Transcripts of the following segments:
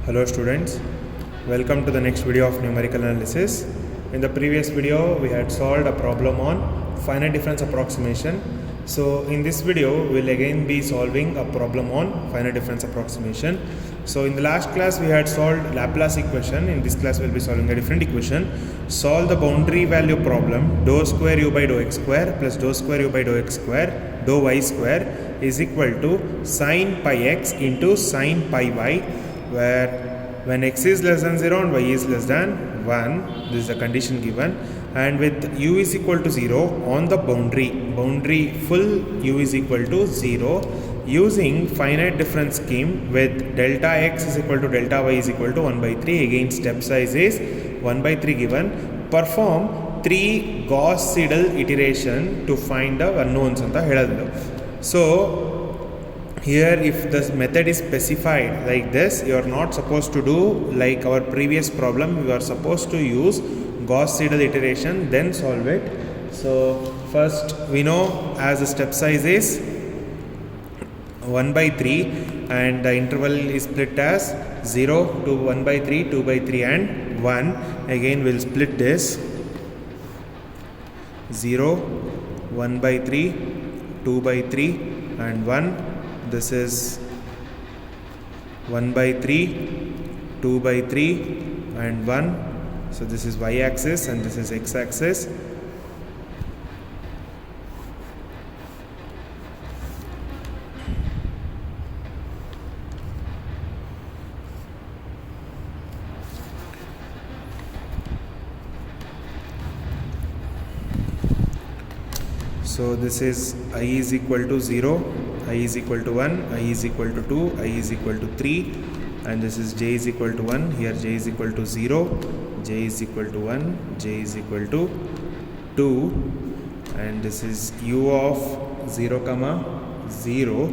Hello students, welcome to the next video of numerical analysis. In the previous video we had solved a problem on finite difference approximation. So in this video we'll again be solving a problem on finite difference approximation. So in the last class we had solved Laplace equation. In this class we'll be solving a different equation. Solve the boundary value problem dou square u by dou x square plus dou square u by dou x square dou y square is equal to sin pi x into sin pi y, where when x is less than 0 and y is less than 1, this is the condition given, and with u is equal to 0 on the boundary full u is equal to 0, using finite difference scheme with delta x is equal to delta y is equal to 1 by 3, again step size is 1 by 3 given, perform 3 Gauss-Seidel iteration to find the unknowns anta heladu. So here if the method is specified like this, you are not supposed to do like our previous problem. You are supposed to use Gauss-Seidel iteration, then solve it. So first we know as the step size is 1 by 3 and the interval is split as 0 to 1 by 3, 2 by 3 and 1. Again we'll split this 0, 1 by 3, 2 by 3 and 1. This is 1 by 3, 2 by 3 and 1. So this is y axis and this is x axis. So this is I is equal to 0, I is equal to 1, I is equal to 2, I is equal to 3, and this is j is equal to 1, here j is equal to 0, j is equal to 1, j is equal to 2, and this is u of 0 comma 0,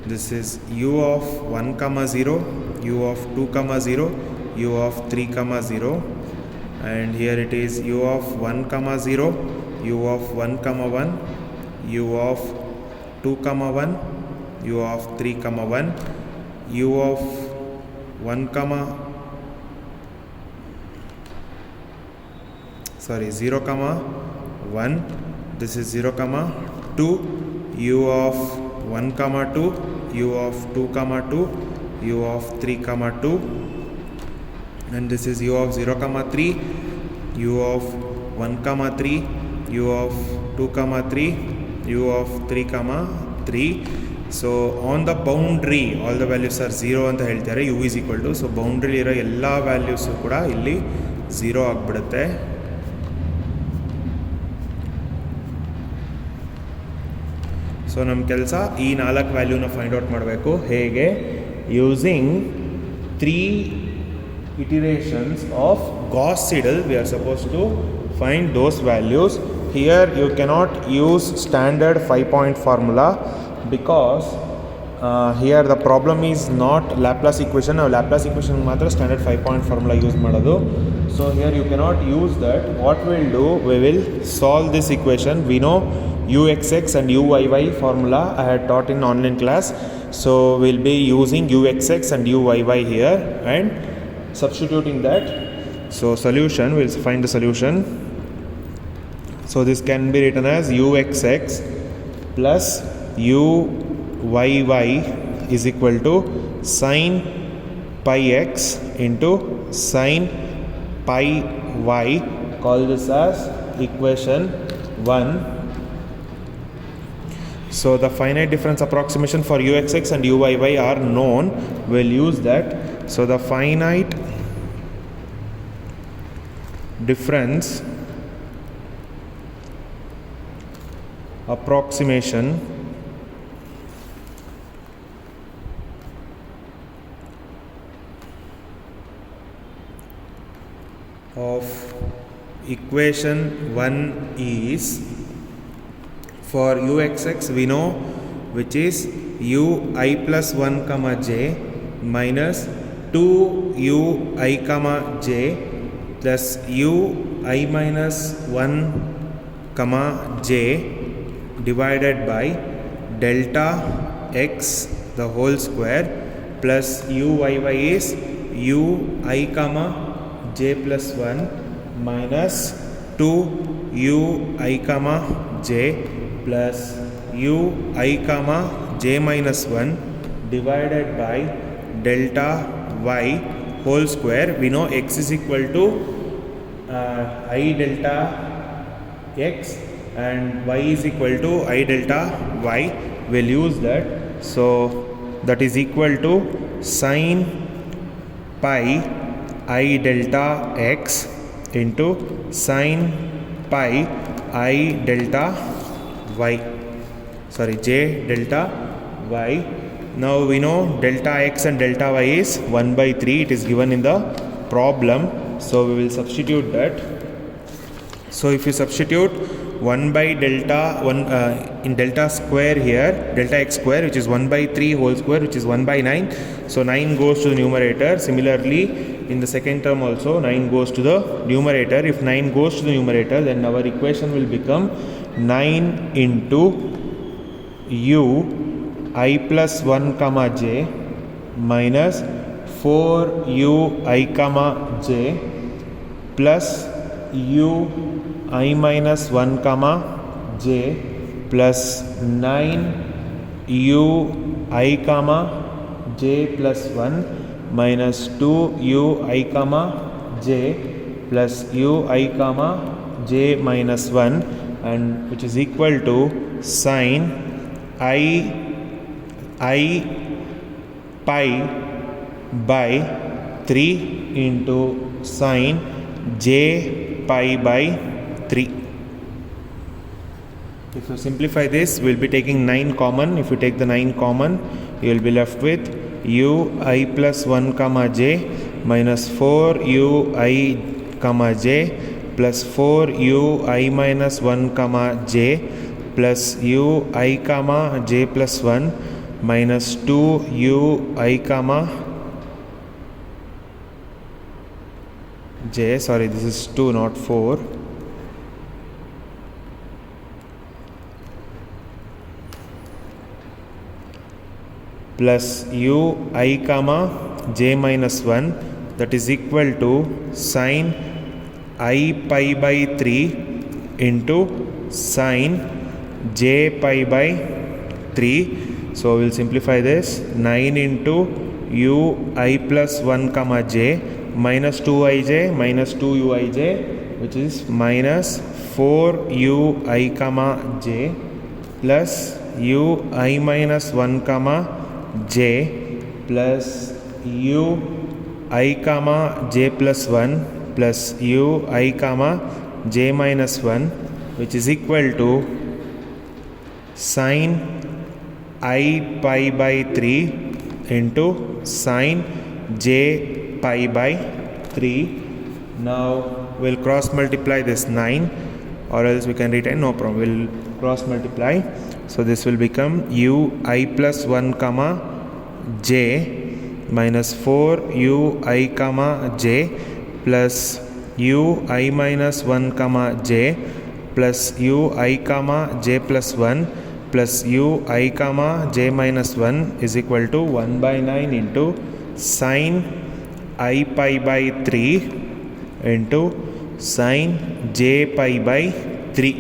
this is u of 1 comma 0, u of 2 comma 0, u of 3 comma 0, and here it is u of 1 comma 0, u of 1 comma 1, u of 2 comma 1, u of 3 comma 1, u of 1 comma 0 comma 1, this is 0 comma 2, u of 1 comma 2, u of 2 comma 2, u of 3 comma 2, and this is u of 0 comma 3, u of 1 comma 3, u of 2 comma 3, u of 3 comma 3. So on the boundary all the values are 0 ಅಂತ ಹೇಳ್ತಾರೆ, u is equal to, so boundary ಇರೋ ಎಲ್ಲ values ಕೂಡ ಇಲ್ಲಿ 0 ಆಗಿಬಿಡುತ್ತೆ. So ನಮ್ಮ ಕೆಲಸ ಈ 4 ವ್ಯಾಲ್ಯೂನ ಫೈಂಡ್ ಔಟ್ ಮಾಡಬೇಕು. ಹೇಗೆ? Using 3 iterations of Gauss-Seidel we are supposed to find those values. Here you cannot use standard 5-point formula because here the problem is not Laplace equation. Now Laplace equation ಮಾತ್ರ standard 5-point formula use ಮಾಡೋದು. So here you cannot use that. What we'll do, we will solve this equation. We know uxx and uyy formula I had taught in online class. So we'll be using uxx and uyy here and substituting that. So solution, we'll find the solution. So this can be written as uxx plus uyy is equal to sin pi x into sin pi y. Call this as equation 1. So the finite difference approximation for uxx and uyy are known. We'll use that. So the finite difference approximation of equation 1 is, for uxx we know, which is ui plus 1 comma j minus 2ui comma j plus ui minus 1 comma j divided by delta x the whole square plus uyy is u I comma j plus 1 minus 2 u I comma j plus u I comma j minus 1 divided by delta y whole square. We know x is equal to I delta x and y is equal to I delta y. We'll use that. So that is equal to sine pi I delta x into sine pi I delta y, j delta y. Now we know delta x and delta y is 1 by 3. It is given in the problem. So we will substitute that. So if you substitute 1 by delta 1 in delta square here, delta x square, which is 1 by 3 whole square, which is 1 by 9. So 9 goes to the numerator. Similarly, in the second term also 9 goes to the numerator. If 9 goes to the numerator, then our equation will become 9 into u I plus 1 comma j minus 4 u I comma j plus u I minus 1 comma j plus 9 u I comma j plus 1 minus 2 u I comma j plus u I comma j minus 1, and which is equal to sine I pi by 3 into sine j pi by 3. If you simplify this, we will be taking 9 common. If you take the 9 common, you will be left with u I plus 1 comma j minus 4 u I comma j plus 4 u I minus 1 comma j plus u I comma j plus 1 minus 2 u I comma j, this is 2 not 4, plus u I comma j minus 1, that is equal to sine I pi by 3 into sine j pi by 3. So we will simplify this. 9 into u I plus 1 comma j minus 2ij minus 2uij, which is minus 4u I comma j plus u I minus 1 comma j plus u I comma j plus 1 plus u I comma j minus 1, which is equal to sine I pi by 3 into sine j pi by 3. Now we'll cross multiply this 9, or else we can retain, no problem, we'll cross multiply. So this will become u I plus 1 comma j minus 4 u I comma j plus u I minus 1 comma j plus u I comma j plus 1 plus u I comma j minus 1 is equal to 1 by 9 into sine I pi by 3 into sine j pi by 3.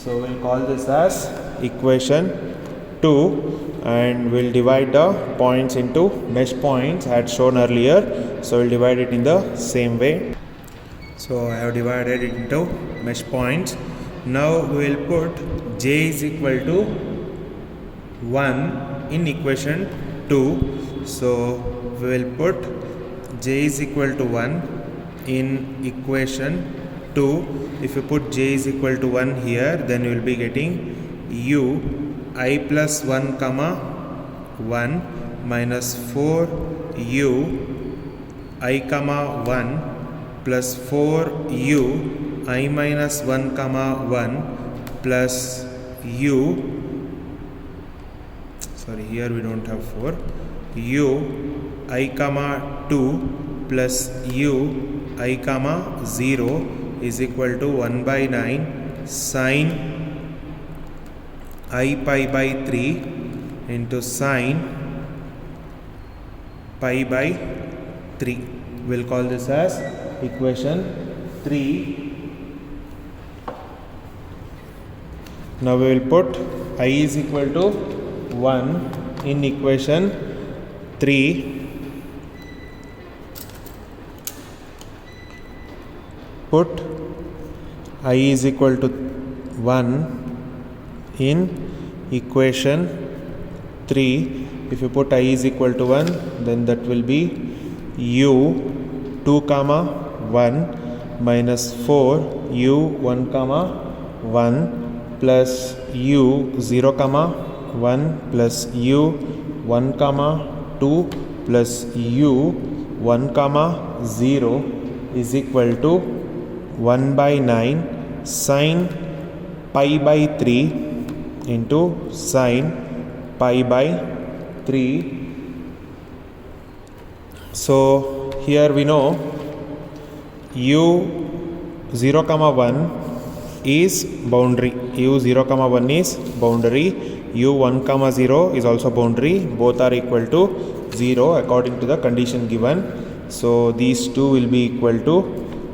So we'll call this as equation 2, and we'll divide the points into mesh points as shown earlier. So we'll divide it in the same way. So I have divided it into mesh points. Now we will put j is equal to 1 in equation 2. So we will put j is equal to 1 in equation 2. If you put j is equal to 1 here, then you will be getting u I plus 1 comma 1 minus 4 u I comma 1 plus 4 u I minus 1 comma 1 plus u, here we don't have 4, u I comma 2 plus u I comma 0 is equal to 1 by 9 sine I pi by 3 into sine pi by 3. We'll call this as equation 3. Now we will put I is equal to 1 in equation 3. Put I is equal to 1 in equation 3. If you put I is equal to 1, then that will be u 2 comma 1 minus 4 u 1 comma 1 plus u 0 comma 1 plus u 1 comma 2 plus u 1 comma 0 is equal to 1 by 9 sine pi by 3 into sine pi by 3. So here we know u 0 comma 1 is boundary. u 0 comma 1 is boundary. u 1 comma 0 is also boundary. Both are equal to 0 according to the condition given. So these two will be equal to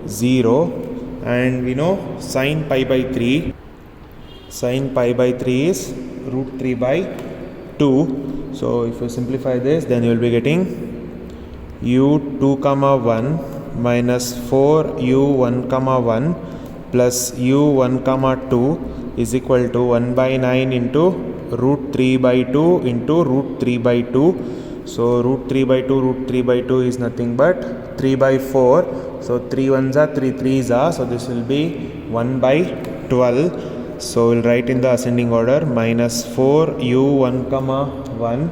0, and we know sine pi by 3. Sine pi by 3 is root 3 by 2. So if you simplify this, then you will be getting u 2 comma 1 minus 4 u 1 comma 1 plus u 1 comma 2 is equal to 1 by 9 into root 3 by 2 into root 3 by 2. So root 3 by 2, root 3 by 2 is nothing but 3 by 4. So 3 ones are 3 3s are. So this will be 1 by 12. So we'll write in the ascending order minus 4 u 1 comma 1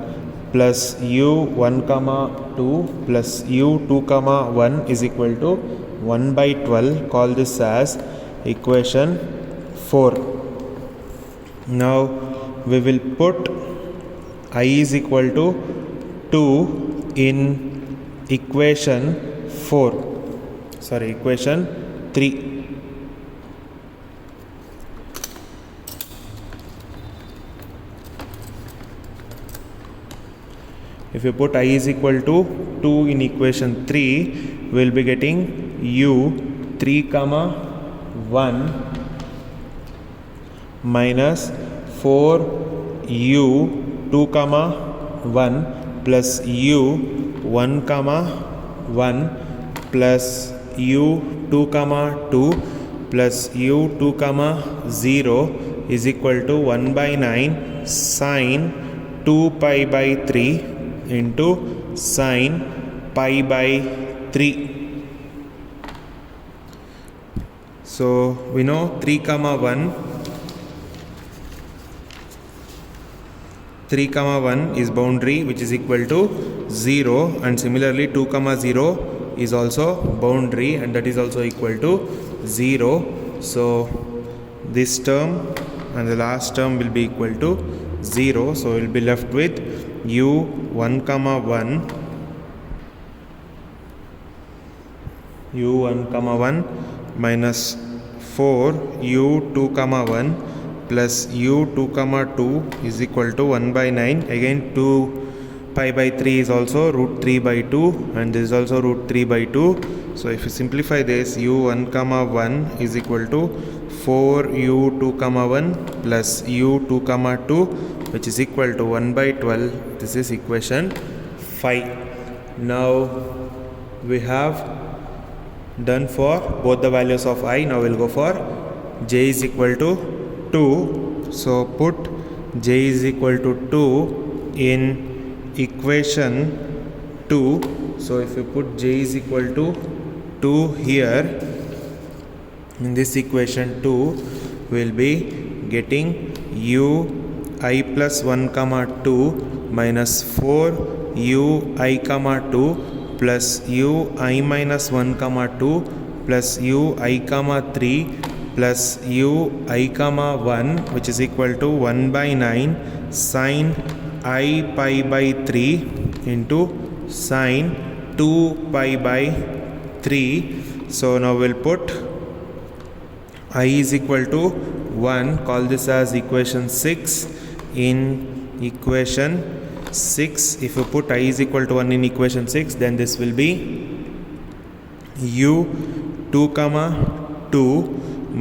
plus u 1 comma 2 plus u 2 comma 1 is equal to 1 by 12. Call this as equation 4. Now we will put I is equal to 2 in equation 3. If you put I is equal to 2 in equation 3, we will be getting u 3 comma 1 minus 4 u 2 comma 1 plus u 1 comma 1 plus u 2 comma 2 plus u 2 comma 0 is equal to 1 by 9 sine 2 pi by 3 into sine pi by 3. So we know 3 comma 1 is boundary, which is equal to 0, and similarly 2 comma 0 is also boundary, and that is also equal to 0. So this term and the last term will be equal to 0. So we will be left with u 1 comma 1 minus 4 u 2 comma 1 plus u 2 comma 2 is equal to 1 by 9. Again 2 pi by 3 is also root 3 by 2, and this is also root 3 by 2. So if you simplify this, u 1 comma 1 is equal to 4 u 2 comma 1 plus u 2 comma 2, which is equal to 1 by 12. This is equation 5. Now we have done for both the values of I. Now we'll go for j is equal to 2. So put j is equal to 2 in equation 2. So if you put j is equal to 2 here in this equation 2, we'll be getting u I plus 1 comma 2 minus 4 u I comma 2 plus u I minus 1 comma 2 plus u I comma 3 plus u I comma 1, which is equal to 1 by 9 sine I pi by 3 into sine 2 pi by 3. So now we'll put I is equal to 1. Call this as equation 6 in equation 6. If you put I is equal to 1 in equation 6, then this will be u 2 comma 2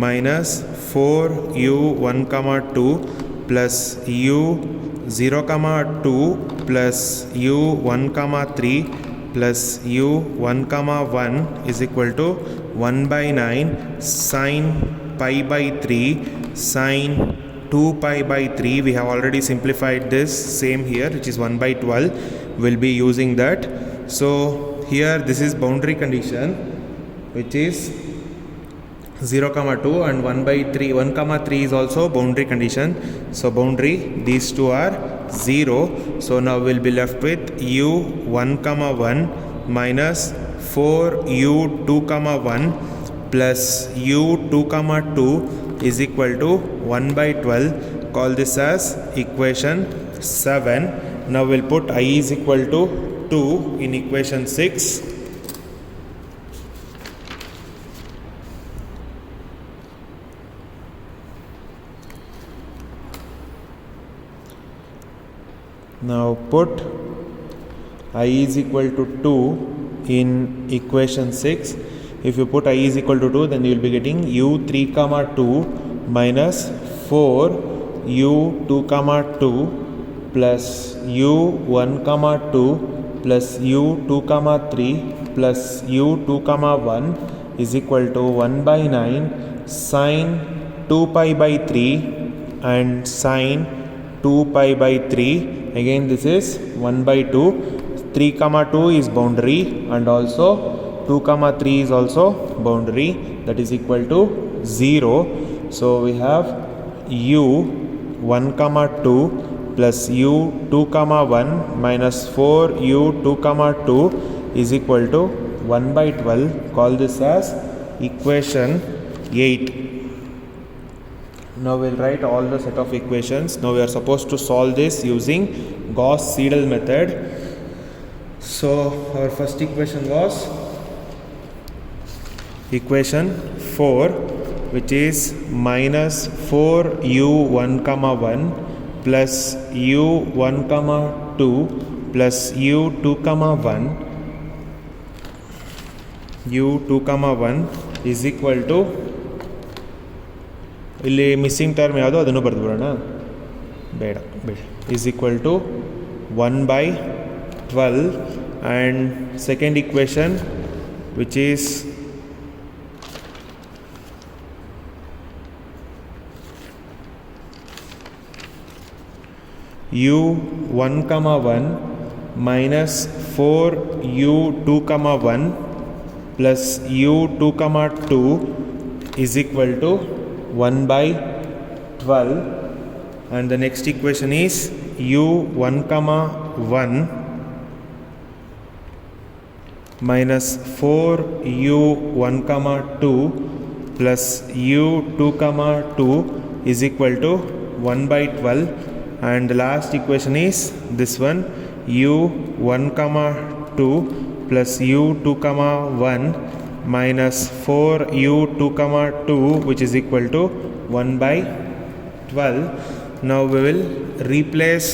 minus 4 u 1 comma 2 plus u 0 comma 2 plus u 1 comma 3 plus u 1 comma 1 is equal to 1 by 9 sine pi by 3 sine 2 pi by 3. We have already simplified this same here, which is 1 by 12. We'll be using that. So here this is boundary condition, which is 0 comma 2, and 1 by 3 1 comma 3 is also boundary condition. So boundary, these two are 0. So now we'll be left with u 1 comma 1 minus 4 u 2 comma 1 plus u 2 comma 2 is equal to 1 by 12. Call this as equation 7. Now we'll put I is equal to 2 in equation 6. Now put I is equal to 2 in equation 6. If you put I is equal to 2, then you will be getting u 3 comma 2 minus 4 u 2 comma 2 plus u 1 comma 2 plus u 2 comma 3 plus u 2 comma 1 is equal to 1 by 9 sine 2 pi by 3 and sine 2 pi by 3. Again this is 1 by 2. 3 comma 2 is boundary, and also 2 comma 3 is also boundary, that is equal to 0. So we have u 1 comma 2 plus u 2 comma 1 minus 4 u 2 comma 2 is equal to 1 by 12. Call this as equation 8. Now we'll write all the set of equations. Now we are supposed to solve this using Gauss-Seidel method. So our first equation was equation 4, which is minus 4 u 1 comma 1 plus u 1 comma 2 plus u 2 comma 1 u 2 comma 1 is equal to, ಇಲ್ಲಿ missing term ಯಾವುದೋ ಅದನ್ನು ಬರೆದು ಬಿಡೋಣ, ಬೇಡ is equal to 1 by 12. And second equation, which is u 1 comma 1 minus 4 u 2 comma 1 plus u 2 comma 2 is equal to 1 by 12. And the next equation is u 1 comma 1 minus 4 u 1 comma 2 plus u 2 comma 2 is equal to 1 by 12. And the last equation is this one, u 1 comma 2 plus u 2 comma 1 minus 4 u 2 comma 2, which is equal to 1 by 12. Now we will replace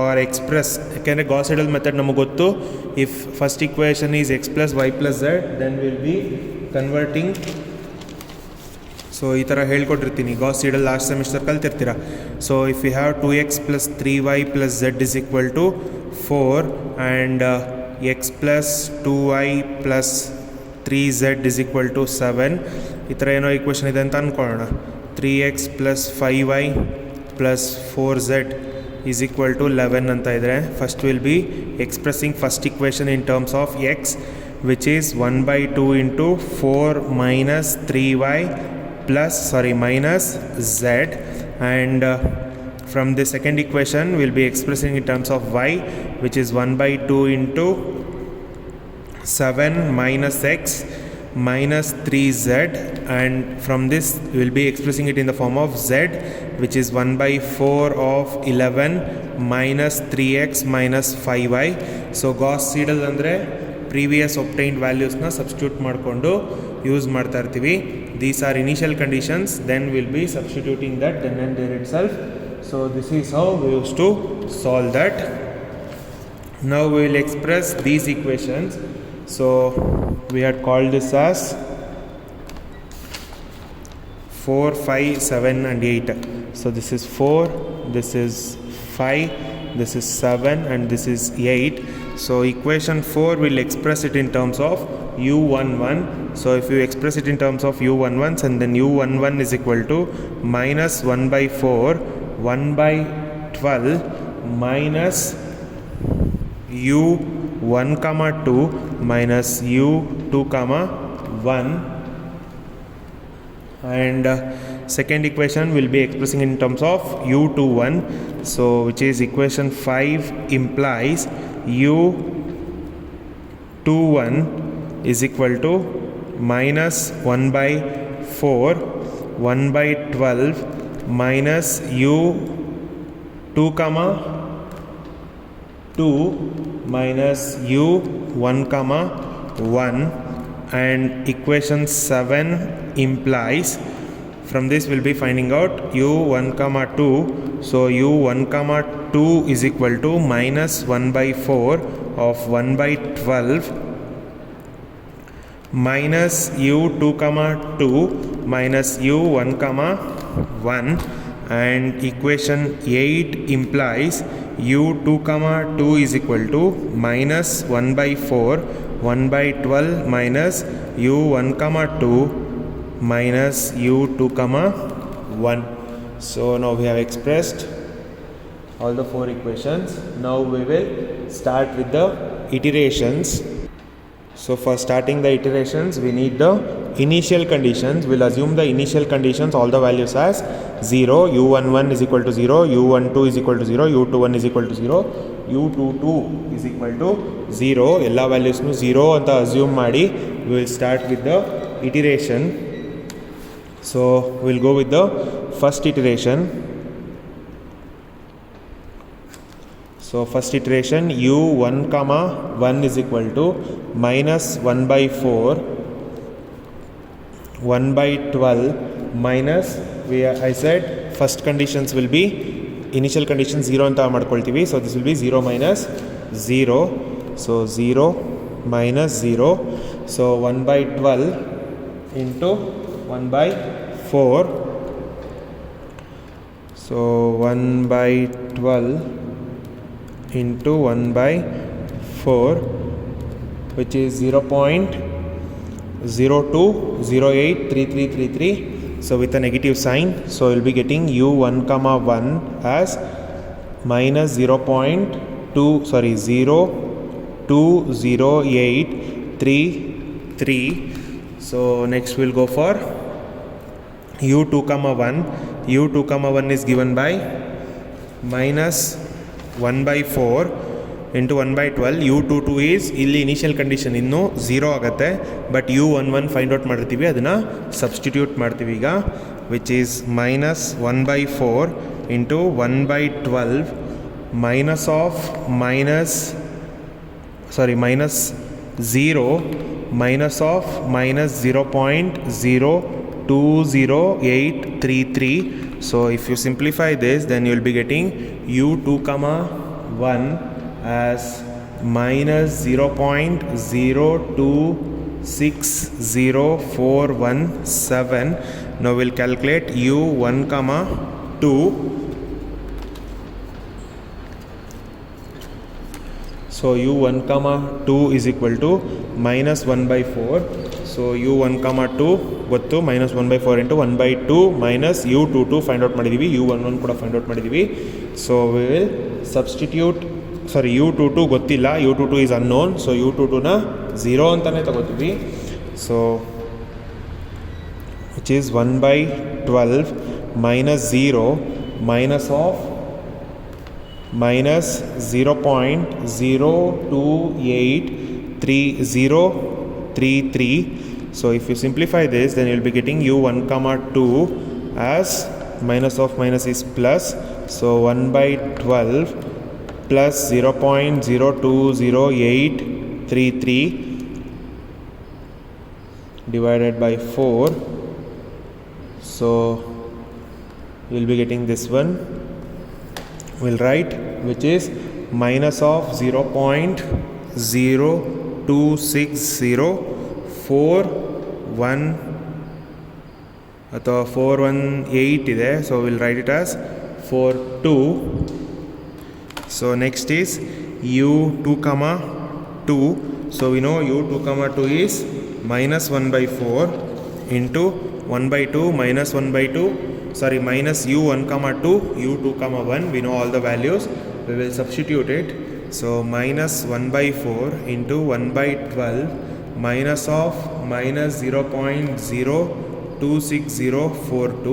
or express, ಯಾಕೆಂದರೆ Gauss-Seidel method ನಮಗೆ ಗೊತ್ತು. If first equation is x plus y plus z, then we will be converting. So ಈ ಥರ ಹೇಳ್ಕೊಟ್ಟಿರ್ತೀನಿ, Gauss-Seidel last semester ಕಲ್ತಿರ್ತೀರ. So if you have 2x plus 3y plus z is equal to 4 and x plus 2y plus 3z is equal to 7, ಈ ಥರ ಏನೋ equation ಇದೆ ಅಂತ ಅಂದ್ಕೊಳ್ಳೋಣ. 3x plus 5y plus 4z is equal to 11 ಅಂತ ಇದ್ದರೆ, first will be expressing first equation in terms of x, which is 1 by 2 into 4 minus 3y minus z, and from the second equation we'll be expressing in terms of y, which is 1 by 2 into 7 minus x minus 3z, and from this we'll be expressing it in the form of z, which is 1 by 4 of 11 minus 3x minus 5y. So Gauss-Seidel ಅಂದರೆ previous ಒಬ್ಟೈನ್ಡ್ ವ್ಯಾಲ್ಯೂಸ್ನ substitute ಮಾಡಿಕೊಂಡು use ಮಾಡ್ತಾ ಇರ್ತೀವಿ. These are initial conditions, then we'll be substituting that then and there itself. So this is how we used to solve that. Now we will express these equations. So we had called this as 4, 5, 7 and 8. So this is 4, this is 5, this is 7 and this is 8. So equation 4 will express it in terms of u11. So if you express it in terms of u11, and then u11 is equal to minus 1 by 4, 1 by 12 minus u1 comma 2 minus u2 comma 1. And second equation will be expressing in terms of u21, so which is equation 5 implies u21 is equal to minus 1 by 4, 1 by 12 minus u2 comma 2 minus u1 comma 1. And equation 7 implies, from this we'll be finding out u1 comma 2. So u1 comma 2 is equal to minus 1 by 4 of 1 by 12 minus u2 comma 2 minus u1 comma 1. And equation 8 implies u2 comma 2 is equal to minus 1 by 4 1 by 12 minus u1 comma 2 minus u2 comma 1. So now we have expressed all the 4 equations. Now we will start with the iterations. So for starting the iterations, we need the initial conditions. We'll assume the initial conditions, all the values as 0, u11 is equal to 0, u12 is equal to 0, u21 is equal to 0, u22 is equal to 0. Ella values nu 0 anta assume ಮಾಡಿ. We will start with the iteration. So we'll go with the first iteration. So first iteration u1 comma 1 is equal to minus 1 by 4 1 by 12 minus, I said first conditions will be initial condition 0 anta ಮಾಡ್ಕೊಳ್ತೀವಿ. So this will be 0 minus 0. So 0 minus 0. So 1 by 12 into 1 by 4. So 1 by 12 into 1 by 4, which is 0.02083333. So with a negative sign, so we'll be getting u1 comma 1 as minus 0.20833. So next we'll go for u2 comma 1. u2 comma 1 is given by minus 1 by 4 into 1 by 12. u22 is ಇಲ್ಲಿ initial condition ಇನ್ನೂ 0 ಆಗುತ್ತೆ, but u11 find out ಮಾಡಿರ್ತೀವಿ, ಅದನ್ನು substitute ಮಾಡ್ತೀವಿ ಈಗ, which is minus 1 by 4 into 1 by 12 minus 0 minus of minus 0.020833. So if you simplify this, then you will be getting u2 comma 1 as minus 0.026047. Now we'll calculate u1 comma 2. So u1 comma 2 is equal to minus 1 by 4. So u1 comma 2 ಗೊತ್ತು, minus 1 by 4 into 1 by 2 minus u22 find out ಮಾಡಿದ್ದೀವಿ, u11 ಕೂಡ find out ಮಾಡಿದ್ದೀವಿ. So we will substitute, u22 ಗೊತ್ತಿಲ್ಲ, u22 is unknown. So u22ನ 0 ಅಂತಲೇ ತಗೋತೀವಿ. So which is 1 by 12 minus 0 minus of minus 0.028333. So if you simplify this, then you will be getting u1 comma 2 as minus of minus is plus. So 1 by 12 plus 0.020833 divided by 4. So you will be getting this one. We'll write, which is minus of 0.026041 ಅಥವಾ 418 ಇದೆ, so we'll write it as 42. So next is u2 comma 2, so we know u2 comma 2 is minus 1 by 4 into 1 by 2 minus 1 by 2, sorry, minus u1 comma 2 u2 comma 1, we know all the values, we will substitute it. So minus 1 by 4 into 1 by 12 minus of minus 0.026042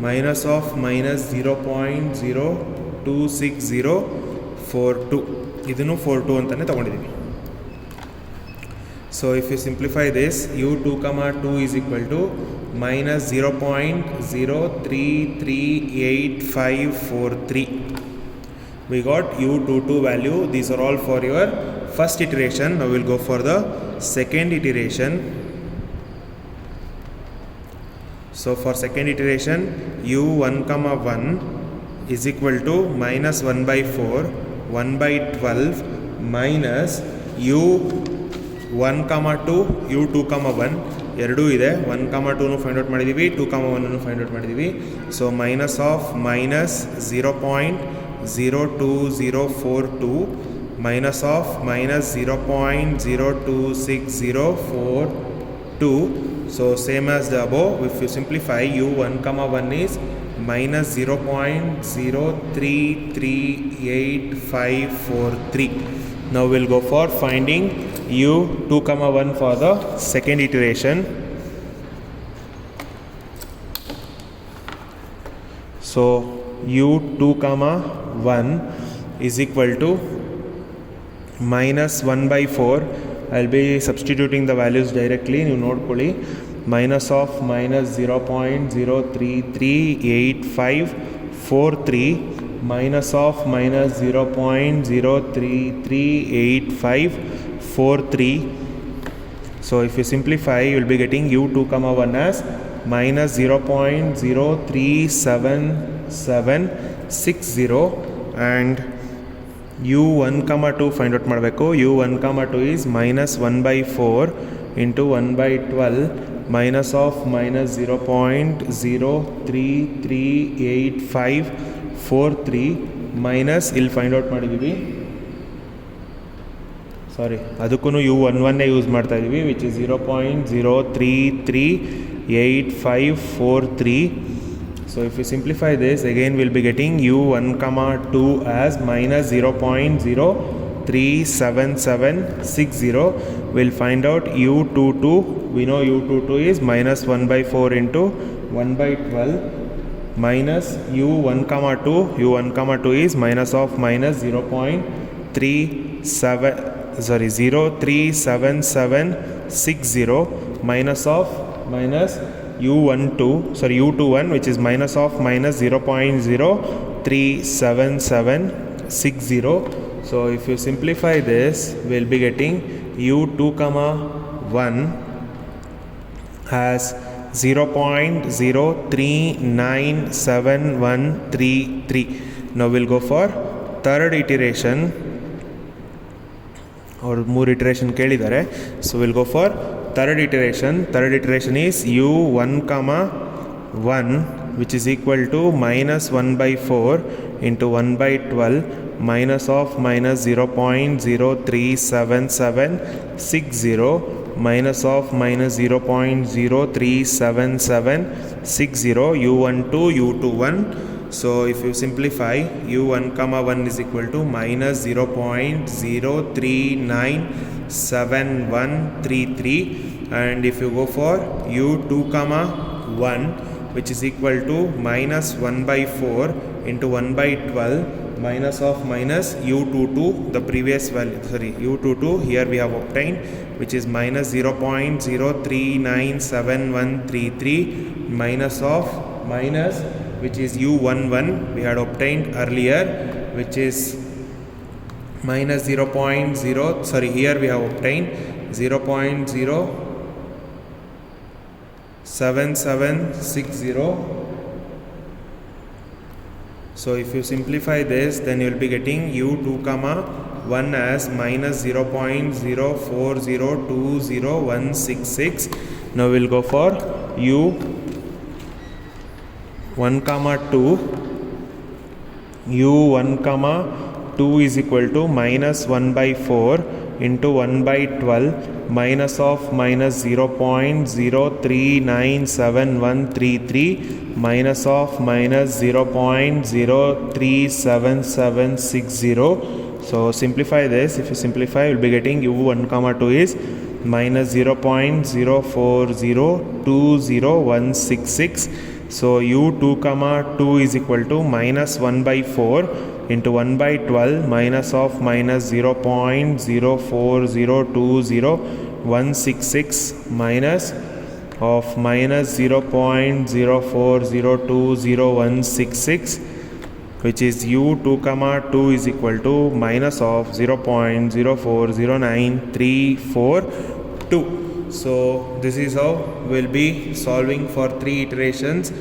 minus of minus 0.02604 ಇದನ್ನು 42 ಅಂತಲೇ ತೊಗೊಂಡಿದ್ದೀವಿ. So if you simplify this, u2 comma 2 is equal to minus 0.033843. We got u22 value. These are all for your first iteration. Now we'll go for the second iteration. So for second iteration, u1 comma 1 is equal to minus 1 by 4 1 by 12 minus u1 comma 2 u2 comma 1 ಎರಡೂ ಇದೆ. 1 comma 2 find out ಮಾಡಿದ್ದೀವಿ, 2 comma 1 find out ಮಾಡಿದ್ದೀವಿ. So minus of minus 0.02042 minus of minus 0.02604 So same as the above, if you simplify, u1 comma 1 is minus 0.033843. Now we'll go for finding u2 comma 1 for the second iteration. So u2 comma 1 is equal to minus 1 by 4. I'll be substituting the values directly. You ನೋಡ್ಕೊಳ್ಳಿ. Minus of minus 0.0338543 minus of minus 0.0338543. So if you simplify, you will be getting u2 comma 1 as minus 0.03760 and u1 comma 2 find out ಮಾಡಬೇಕು. u1 comma 2 is minus 1 by 4 into 1 by 12 minus of minus 0.0338543 minus ಇಲ್ಲಿ find out ಮಾಡಿದ್ದೀವಿ, ಸಾರಿ ಅದಕ್ಕೂ u11 use ಮಾಡ್ತಾ ಇದ್ದೀವಿ, which is 0.0338543. So if you simplify this, again we'll be getting u1 comma 2 as minus 0.03760. We'll find out u22. We know u22 is minus 1 by 4 into 1 by 12 minus u1 comma 2. u1 comma 2 is minus of minus 0.03760 minus of minus u21 which is minus of minus 0.03760. So if you simplify this, we'll be getting u2 comma 1 has 0.0397133. Now we'll go for third iteration. और 3 iteration ಕೇಳಿದ್ದಾರೆ. So we'll go for third iteration. Third iteration is u1 comma 1 which is equal to minus 1 by 4 into 1 by 12 minus of minus 0.03760 minus of minus 0.03760 u12 u21. So if you simplify, u1 comma 1 is equal to minus 0.0397133 and if you go for u2 comma 1 which is equal to minus 1 by 4 into 1 by 12 minus of minus u22, the previous value, sorry, u22 here we have obtained, which is minus 0.0397133 minus of minus which is u11 we had obtained earlier, which is minus 0.0, sorry, here we have obtained 0.07760. So if you simplify this, then you will be getting u2 comma 1 as minus 0.040202166. Now we will go for u1 comma 2. u1 comma 2 is equal to minus 1 by 4 into 1 by 12 minus of minus 0.03971133 minus of minus 0.037760. So simplify this. If you simplify, you will be getting u1 comma 2 is minus 0.0402166. So u2 comma 2 is equal to minus 1 by 4 into 1 by 12 minus of minus 0.0402166 minus of minus 0.0402166, which is u2 comma 2 is equal to minus of 0.0409342. So this is how we'll be solving for 3 iterations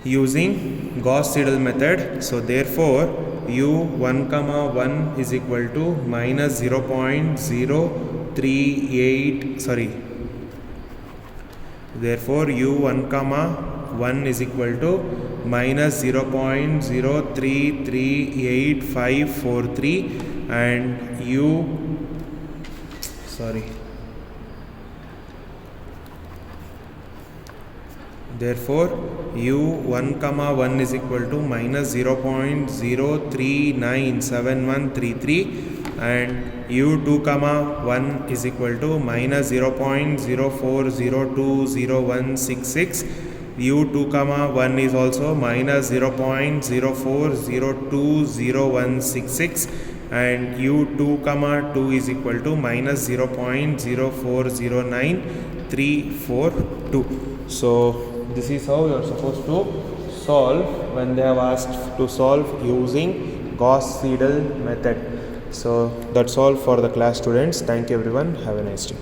using Gauss-Seidel method. So therefore u1 comma 1 is equal to minus 0.038 therefore u1 comma 1 is equal to minus 0.0338543 and therefore u1 comma 1 is equal to minus 0.0397133 and u2 comma 1 is equal to minus 0.040202166. u2 comma 1 is also minus 0.0402166 and u2 comma 2 is equal to minus 0.0409342. So this is how you are supposed to solve when they have asked to solve using Gauss-Seidel method. So that's all for the class, students. Thank you everyone. Have a nice day.